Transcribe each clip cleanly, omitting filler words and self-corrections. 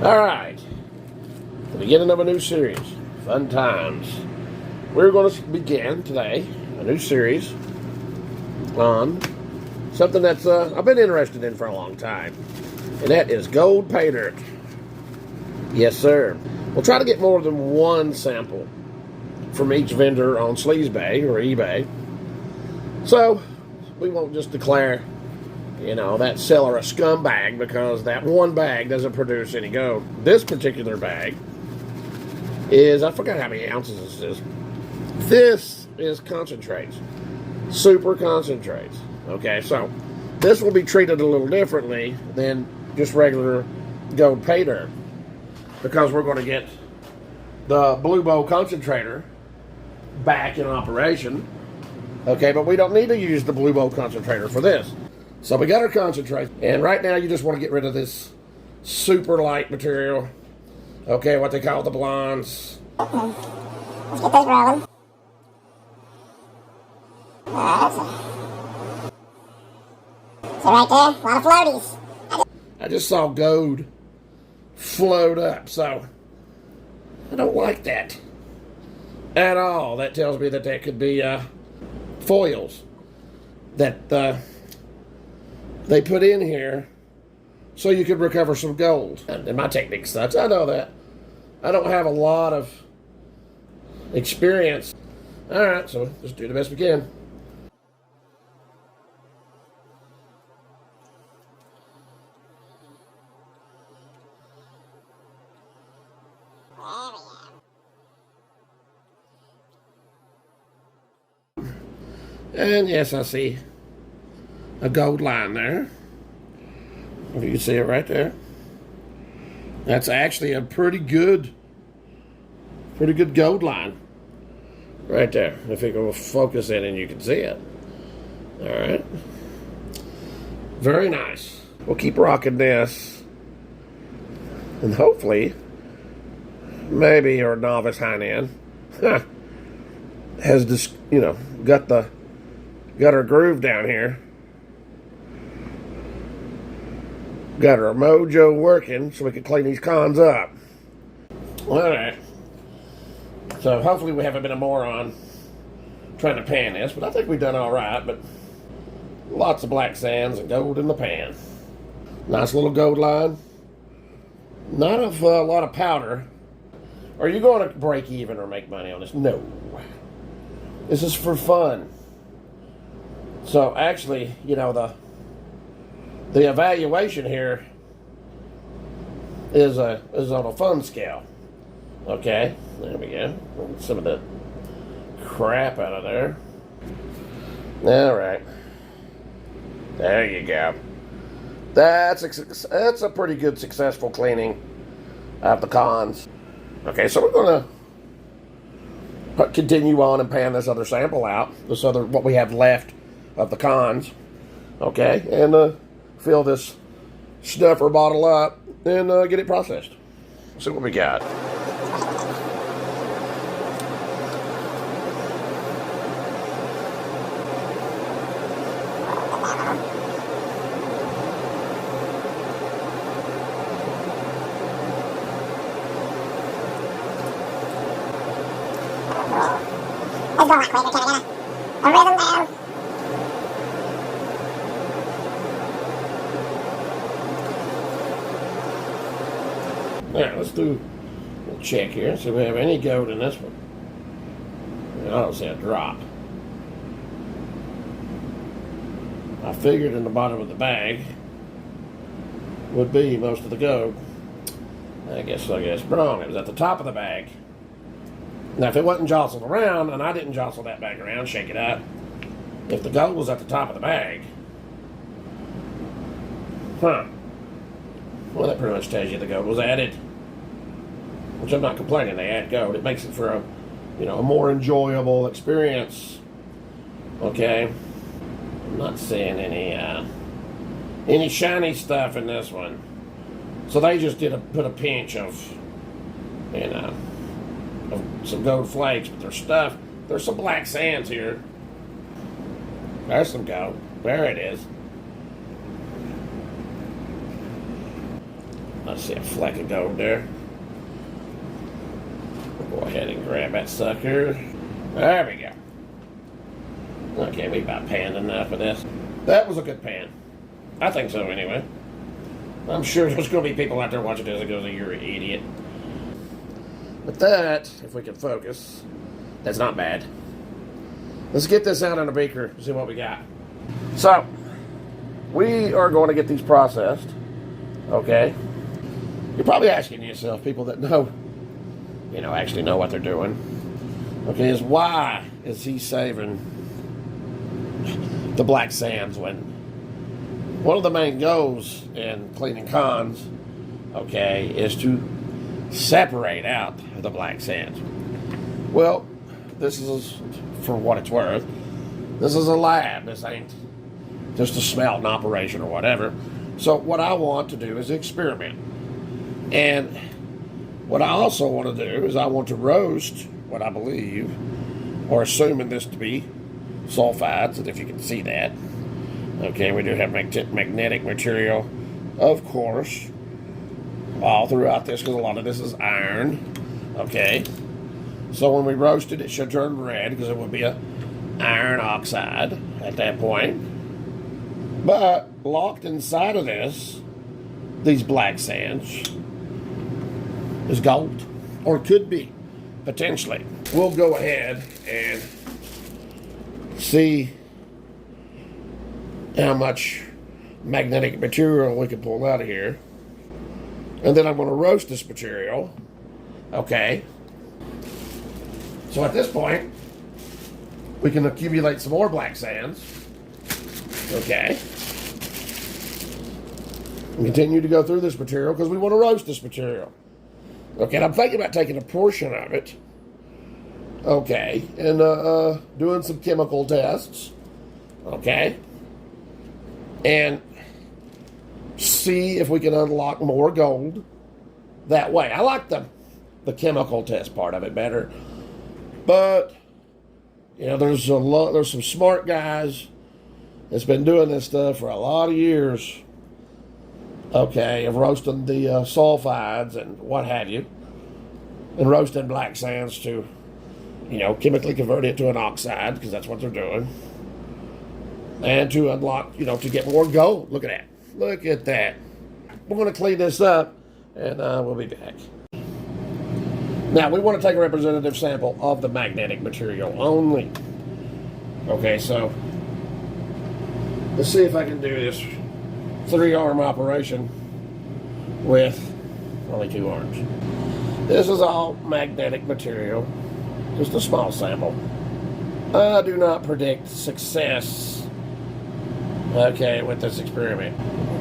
All right, the beginning of a new series, fun times. We're going to begin today a new series on something that's I've been interested in for a long time, and that is gold pay dirt. Yes, sir. We'll try to get more than one sample from each vendor on Sleazebay or eBay, so we won't just declare, that seller a scumbag because that one bag doesn't produce any gold. This particular bag is, I forgot how many ounces this is. This is concentrates, super concentrates. Okay, so this will be treated a little differently than just regular gold pay dirt because we're going to get the Blue Bow concentrator back in operation. Okay, but we don't need to use the Blue Bow concentrator for this. So we got our concentrate, and right now you just want to get rid of this super light material. Okay, what they call the blondes. Let's get this rolling. So right there, a lot of floaties. I just saw gold float up, so I don't like that at all. That tells me that there could be foils that they put in here so you could recover some gold. And my technique sucks, I know that. I don't have a lot of experience. Alright, so just do the best we can. And yes, I see a gold line there. If you can see it right there. That's actually a pretty good gold line. Right there. If you go focus in and you can see it. Alright. Very nice. We'll keep rocking this. And hopefully, maybe your novice hind end has just, got her groove down here. Got our mojo working so we can clean these cons up. Alright. So hopefully we haven't been a moron trying to pan this, but I think we've done alright, but lots of black sands and gold in the pan. Nice little gold line. Not a lot of powder. Are you going to break even or make money on this? No. This is for fun. So actually, the evaluation here is on a fun scale. Okay, there we go. Get some of the crap out of there. All right, there you go. That's a pretty good successful cleaning of the cons. Okay, so we're gonna continue on and pan this other sample out. What we have left of the cons. Okay, and fill this snuffer bottle up and get it processed. See what we got. Let's go a lot quicker, can I get a rhythm down? Alright, let's do a check here. See if we have any gold in this one. I don't see a drop. I figured in the bottom of the bag would be most of the gold. I guess wrong. It was at the top of the bag. Now, if it wasn't jostled around, and I didn't jostle that bag around, shake it up, if the gold was at the top of the bag, well, that pretty much tells you the gold was added. Which I'm not complaining, they add gold. It makes it for a more enjoyable experience. Okay? I'm not seeing any shiny stuff in this one. So they just put a pinch of some gold flakes, but there's some black sands here. There's some gold. There it is. I see a fleck of gold there. We'll go ahead and grab that sucker. There we go. Okay, we about panned enough of this. That was a good pan. I think so, anyway. I'm sure there's going to be people out there watching this that goes, you're an idiot. But that, if we can focus, that's not bad. Let's get this out in a beaker and see what we got. So, we are going to get these processed. Okay? You're probably asking yourself, people that know, actually know what they're doing. Okay, is why is he saving the black sands when one of the main goals in cleaning cons, okay, is to separate out the black sands. Well, this is, for what it's worth, this is a lab. This ain't just a smelting operation or whatever. So what I want to do is experiment. And what I also want to do is I want to roast what I believe, or assuming this to be sulfides, and if you can see that. Okay, we do have magnetic material, of course, all throughout this, because a lot of this is iron. Okay, so when we roast it, it should turn red, because it would be a iron oxide at that point. But locked inside of this, these black sands, is gold, or could be, potentially. We'll go ahead and see how much magnetic material we can pull out of here. And then I'm going to roast this material. Okay. So at this point, we can accumulate some more black sands. Okay. And continue to go through this material because we want to roast this material. Okay, and I'm thinking about taking a portion of it. Okay, and doing some chemical tests. Okay. And see if we can unlock more gold that way. I like the chemical test part of it better. But, there's some smart guys that's been doing this stuff for a lot of years. Okay, of roasting the sulfides and what have you. And roasting black sands to, chemically convert it to an oxide, because that's what they're doing. And to unlock, to get more gold. Look at that. Look at that. We're going to clean this up, and we'll be back. Now, we want to take a representative sample of the magnetic material only. Okay, so let's see if I can do this 3-arm operation with only 2 arms. This is all magnetic material, just a small sample. I do not predict success, okay, with this experiment.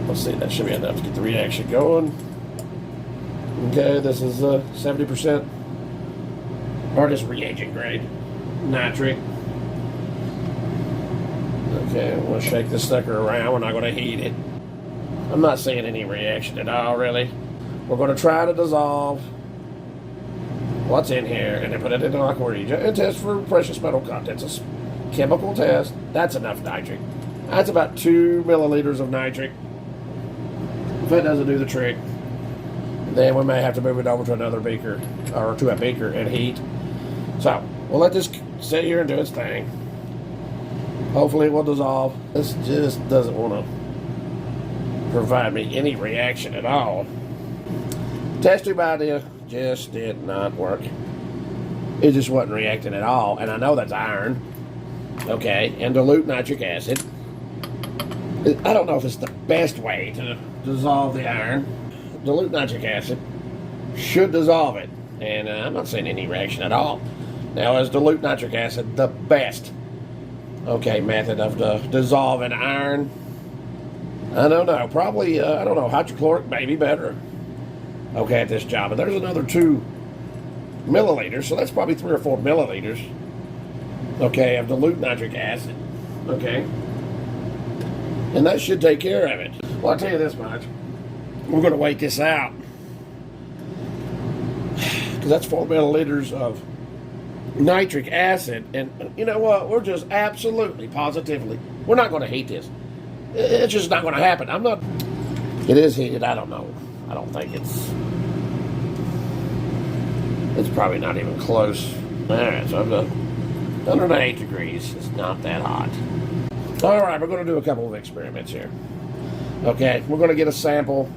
Let's see, that should be enough to get the reaction going. Okay, this is 70%, or just reagent grade, nitric. Okay, I'm going to shake this sucker around. We're not going to heat it. I'm not seeing any reaction at all, really. We're going to try to dissolve what's in here and then put it in an aqua region and test for precious metal contents. It's a chemical test. That's enough nitric. That's about 2 milliliters of nitric. If that doesn't do the trick, then we may have to move it over to another beaker, or to a beaker, and heat. So we'll let this sit here and do its thing. Hopefully it will dissolve. This just doesn't want to provide me any reaction at all. Test tube idea just did not work. It just wasn't reacting at all, and I know that's iron. Okay, and dilute nitric acid. I don't know if it's the best way to dissolve the iron. Dilute nitric acid should dissolve it, and I'm not seeing any reaction at all. Now, is dilute nitric acid the best, method of dissolving iron? I don't know. Probably, I don't know, hydrochloric may be better, at this job. But there's another 2 milliliters, so that's probably 3 or 4 milliliters, of dilute nitric acid, And that should take care of it. Well, I'll tell you this much. We're going to wait this out, because that's 4 milliliters of nitric acid. And you know what? We're just absolutely, positively, we're not going to heat this. It's just not going to happen. It is heated. I don't know. I don't think it's probably not even close. Alright, so I've got 108 degrees. It's not that hot. Alright, we're going to do a couple of experiments here. Okay, we're going to get a sample.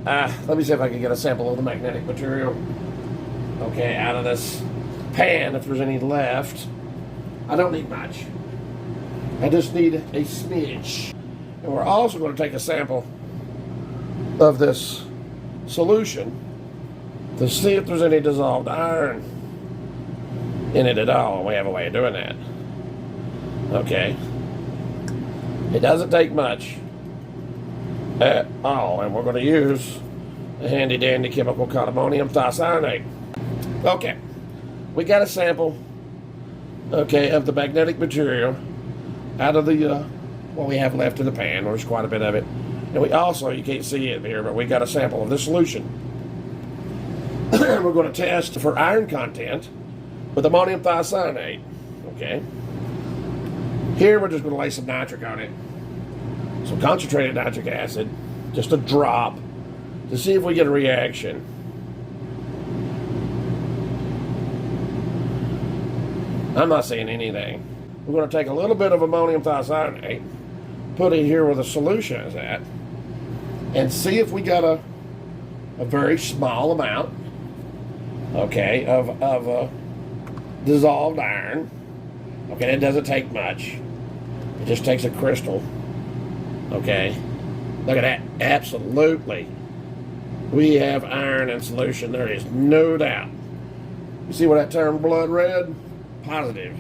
Let me see if I can get a sample of the magnetic material. Okay, out of this pan, if there's any left. I don't need much. I just need a smidge. And we're also going to take a sample of this solution to see if there's any dissolved iron in it at all. We have a way of doing that. Okay. It doesn't take much at all, and we're going to use a handy dandy chemical called ammonium thiocyanate. Okay. We got a sample, okay, of the magnetic material out of the what we have left in the pan. There's quite a bit of it. And we also, you can't see it here, but we got a sample of this solution. We're going to test for iron content with ammonium thiocyanate. Okay. Here we're just going to lay some nitric on it. Some concentrated nitric acid, just a drop, to see if we get a reaction. I'm not seeing anything. We're going to take a little bit of ammonium thiocyanate, put it here where the solution is at, and see if we got a very small amount, okay, of dissolved iron. Okay, it doesn't take much. It just takes a crystal. Okay, look at that. Absolutely. We have iron in solution. There is no doubt. You see where that turned blood red? Positive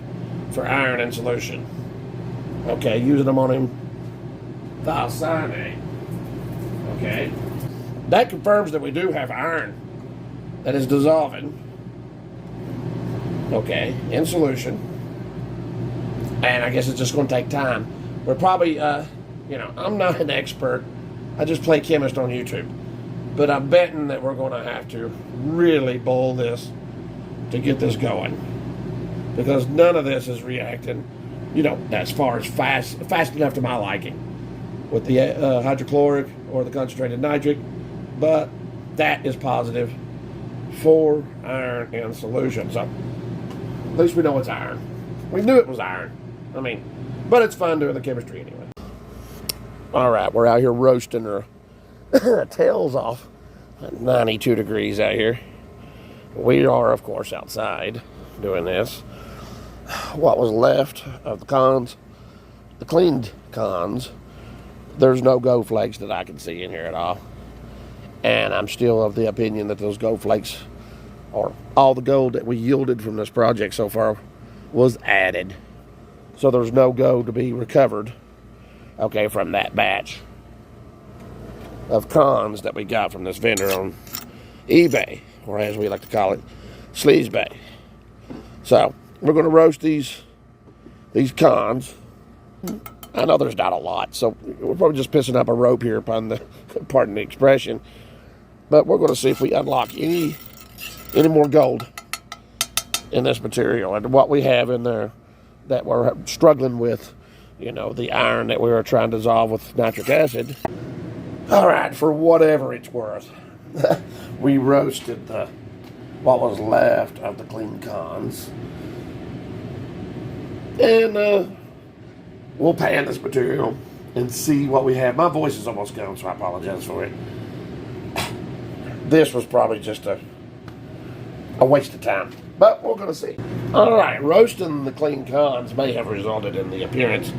for iron in solution. Okay, using ammonium thiocyanate. Okay, that confirms that we do have iron that is dissolving. Okay, in solution. And I guess it's just going to take time. We're probably, I'm not an expert. I just play chemist on YouTube. But I'm betting that we're going to have to really boil this to get this going. Because none of this is reacting, as far as fast enough to my liking with the hydrochloric or the concentrated nitric. But that is positive for iron in solution. So at least we know it's iron. We knew it was iron. But it's fun doing the chemistry anyway. All right, we're out here roasting our tails off at 92 degrees out here. We are, of course, outside doing this. What was left of the cons, the cleaned cons, there's no gold flakes that I can see in here at all. And I'm still of the opinion that those gold flakes, or all the gold that we yielded from this project so far, was added. So there's no gold to be recovered, okay, from that batch of cons that we got from this vendor on eBay, or as we like to call it, Sleazebay. So we're going to roast these cons. I know there's not a lot, so we're probably just pissing up a rope here upon the, pardon the expression. But we're going to see if we unlock any more gold in this material, and what we have in there that we're struggling with, the iron that we were trying to dissolve with nitric acid. All right, for whatever it's worth, we roasted what was left of the clean cons. And we'll pan this material and see what we have. My voice is almost gone, so I apologize for it. This was probably just a waste of time, but we're going to see. All right, roasting the clean cons may have resulted in the appearance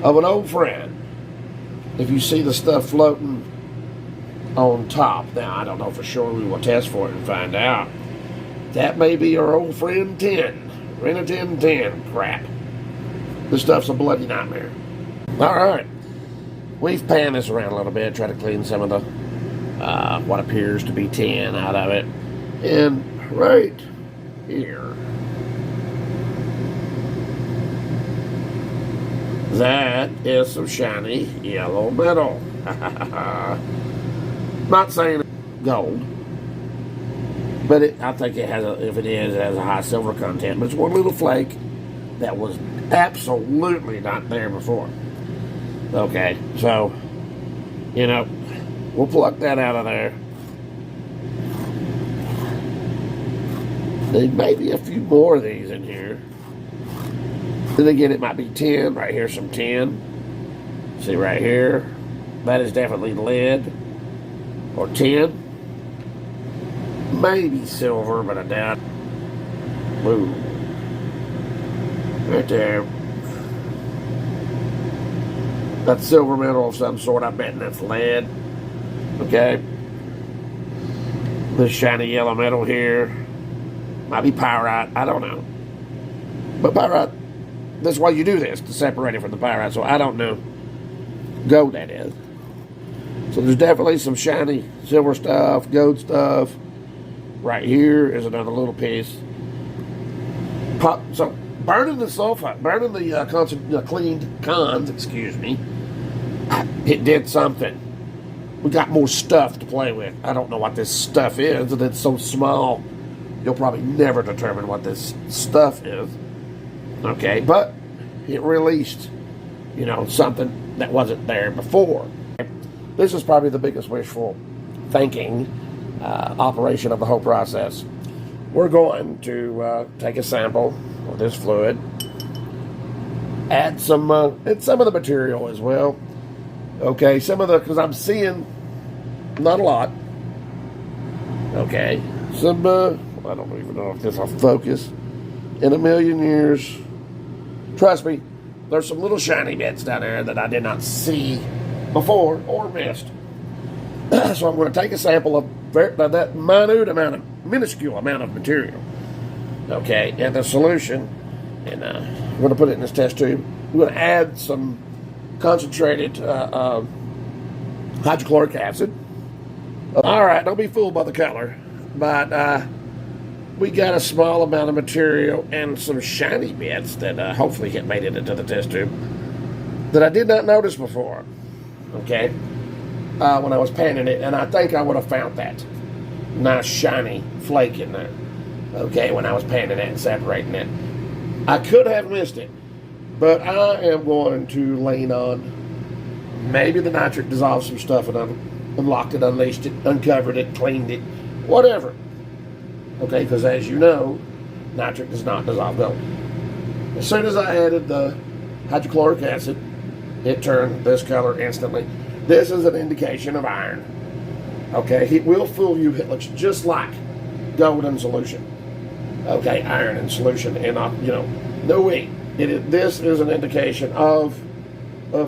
of an old friend. If you see the stuff floating on top, now I don't know for sure. We will test for it and find out. That may be our old friend 10, Renitin 10 crap. This stuff's a bloody nightmare. All right, we've panned this around a little bit, try to clean some of the what appears to be tin out of it, and right here, that is some shiny yellow metal. Not saying gold, but I think it has if it has a high silver content. But it's one little flake that was absolutely not there before. Okay, so we'll pluck that out of there. There may be a few more of these in here. Then again, it might be tin. Right here, some tin. See right here? That is definitely lead or tin. Maybe silver, but I doubt. Ooh. Right there. That's silver metal of some sort. I'm betting that's lead. Okay. This shiny yellow metal here might be pyrite. I don't know. But pyrite, that's why you do this, to separate it from the pyrite. So I don't know. Gold, that is. So there's definitely some shiny silver stuff, gold stuff. Right here is another little piece. So burning the sulfite, burning the cleaned cons, excuse me, it did something. We got more stuff to play with. I don't know what this stuff is, and it's so small, you'll probably never determine what this stuff is. Okay, but it released, something that wasn't there before. This is probably the biggest wishful thinking operation of the whole process. We're going to take a sample of this fluid, add some and some of the material as well. Okay, because I'm seeing not a lot. Okay, some I don't even know if this will focus. In a million years, trust me, there's some little shiny bits down there that I did not see before or missed. So I'm going to take a sample of that minuscule amount of material. Okay, and the solution, and I'm going to put it in this test tube. We're going to add some concentrated hydrochloric acid. All right, don't be fooled by the color, but we got a small amount of material and some shiny bits that hopefully made it into the test tube that I did not notice before. Okay, when I was panning it, and I think I would have found that nice shiny flake in there. Okay, when I was panning it and separating it, I could have missed it, but I am going to lean on maybe the nitric dissolved some stuff and unlocked it, unleashed it, uncovered it, cleaned it, whatever. Okay, because as you know, nitric does not dissolve gold. As soon as I added the hydrochloric acid, it turned this color instantly. This is an indication of iron. Okay, it will fool you. It looks just like gold in solution. Okay, iron in solution, and no way. This is an indication of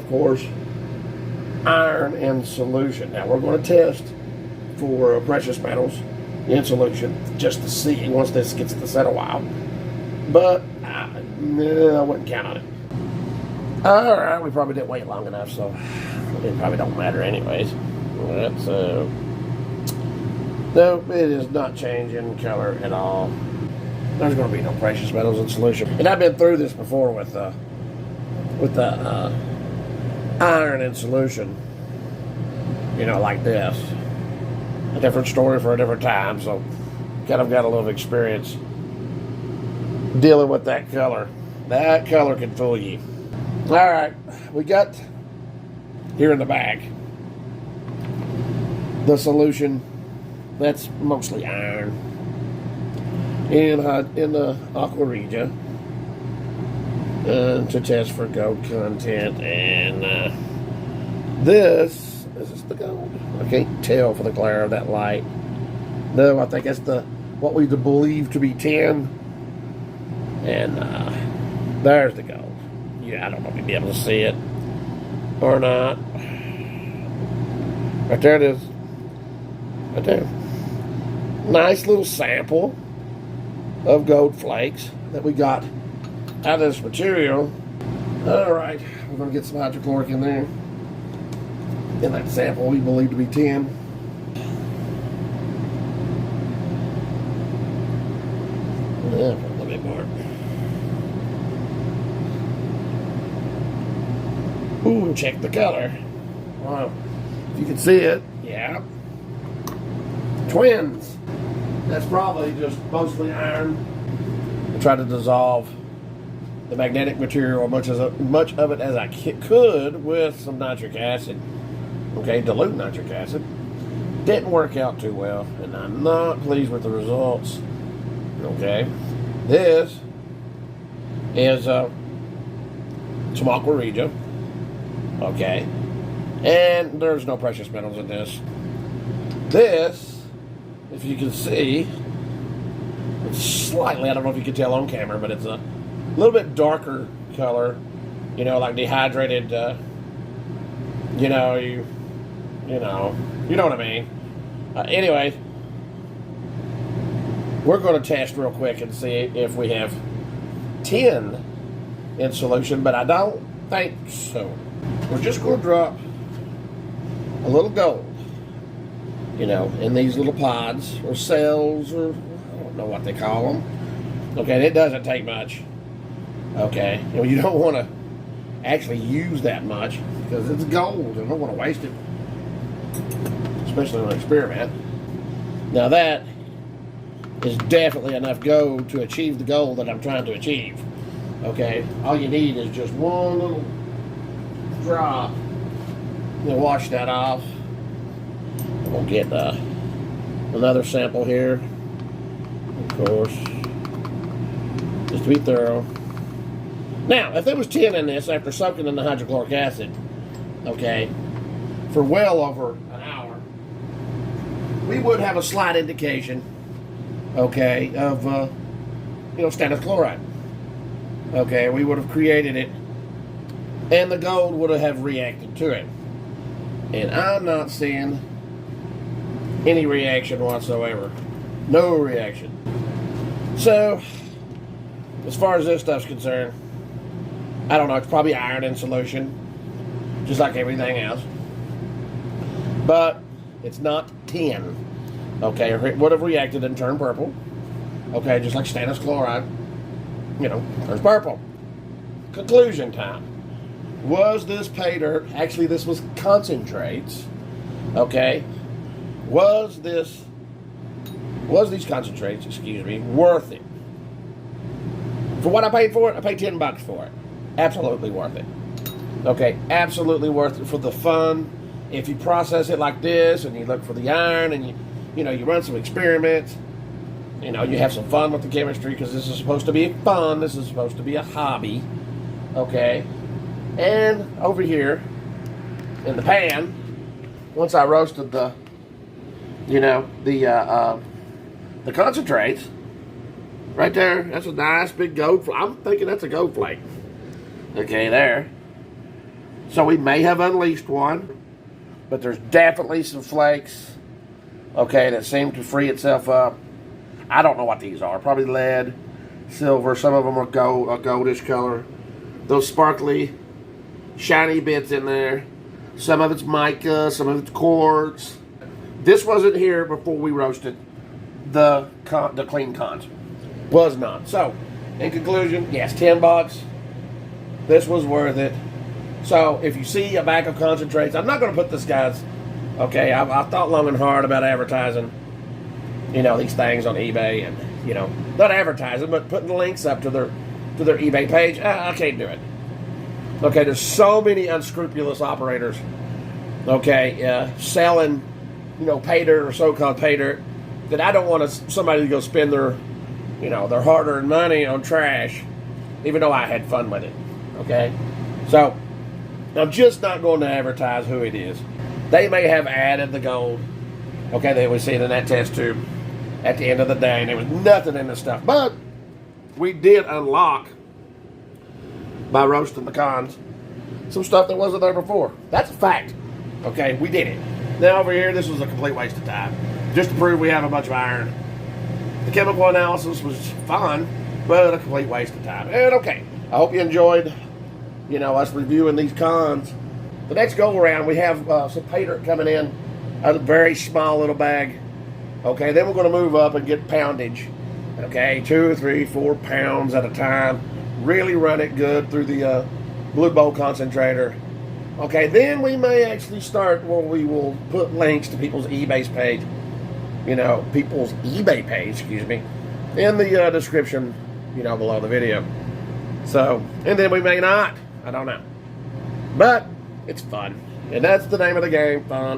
course, iron in solution. Now we're going to test for precious metals in solution just to see once this gets to set a while. But I wouldn't count on it. All right, we probably didn't wait long enough, so it probably don't matter anyways. So no, it is not changing color at all. There's going to be no precious metals in solution. And I've been through this before with the iron in solution, like this. A different story for a different time, so kind of got a little experience dealing with that color. That color can fool you. All right, we got here in the bag the solution. That's mostly iron in the aqua regia to test for gold content. And this is the gold. I can't tell for the glare of that light. No, I think that's what we believe to be tin. And there's the gold. Yeah, I don't know if you'll be able to see it or not. Right there it is. Right there. Nice little sample of gold flakes that we got out of this material. All right, we're going to get some hydrochloric in there. In that sample we believe to be tin. Yeah, a little bit more. Ooh, check the color. Wow. If you can see it, yeah. Twins. That's probably just mostly iron. I try to dissolve the magnetic material much of it as I could with some nitric acid. Okay, dilute nitric acid. Didn't work out too well, and I'm not pleased with the results. Okay, this is some aqua regia. Okay, and there's no precious metals in this. This, if you can see, it's slightly, I don't know if you can tell on camera, but it's a little bit darker color, like dehydrated, you know what I mean. Anyway, we're going to test real quick and see if we have tin in solution, but I don't think so. We're just going to drop a little gold, in these little pods or cells, or I don't know what they call them. Okay, and it doesn't take much. Okay, you don't want to actually use that much because it's gold and I don't want to waste it, especially on an experiment. Now that is definitely enough gold to achieve the goal that I'm trying to achieve. Okay, all you need is just one little drop. Wash that off. We'll get another sample here, of course, just to be thorough. Now, if there was tin in this after soaking in the hydrochloric acid, okay, for well over an hour, we would have a slight indication, okay, of, stannous chloride. Okay, we would have created it, and the gold would have reacted to it. And I'm not seeing any reaction whatsoever. No reaction. So, as far as this stuff's concerned, I don't know, it's probably iron in solution, just like everything else. But it's not tin. Okay, it would have reacted and turned purple. Okay, just like stannous chloride, turns purple. Conclusion time. Was this pay dirt, actually this was concentrates, okay, was these concentrates, worth it? For what I paid for it, I paid $10 for it. Absolutely worth it. Okay, absolutely worth it for the fun. If you process it like this and you look for the iron and you run some experiments, you have some fun with the chemistry, because this is supposed to be fun, this is supposed to be a hobby, okay? And over here in the pan, once I roasted the concentrates, right there, that's a nice big gold flake. I'm thinking that's a gold flake. Okay, there. So we may have unleashed one, but there's definitely some flakes, okay, that seem to free itself up. I don't know what these are. Probably lead, silver. Some of them are gold, a goldish color. Those sparkly, shiny bits in there. Some of it's mica, some of it's quartz. This wasn't here before we roasted the clean cons. Was not. So, in conclusion, yes, $10. This was worth it. So, if you see a bag of concentrates, I'm not going to put this, guys. Okay, I thought long and hard about advertising, these things on eBay, and not advertising, but putting the links up to their eBay page. I can't do it. Okay, there's so many unscrupulous operators, okay, selling, pay dirt or so-called pay dirt, that I don't want somebody to go spend their hard-earned money on trash, even though I had fun with it, okay? So, I'm just not going to advertise who it is. They may have added the gold, okay, that we seen in that test tube at the end of the day, and there was nothing in the stuff. But we did unlock, by roasting the cons, some stuff that wasn't there before. That's a fact. Okay, we did it. Now over here, this was a complete waste of time, just to prove we have a bunch of iron. The chemical analysis was fun, but a complete waste of time. And okay, I hope you enjoyed, us reviewing these cons. The next go around, we have some pay dirt coming in out of a very small little bag. Okay, then we're going to move up and get poundage. Okay, 2, 3, 4 pounds at a time. Really run it good through the Blue Bowl concentrator. Okay, then we may actually start where we will put links to people's eBay page. People's eBay page, in the description, below the video. So, and then we may not. I don't know. But it's fun. And that's the name of the game, fun.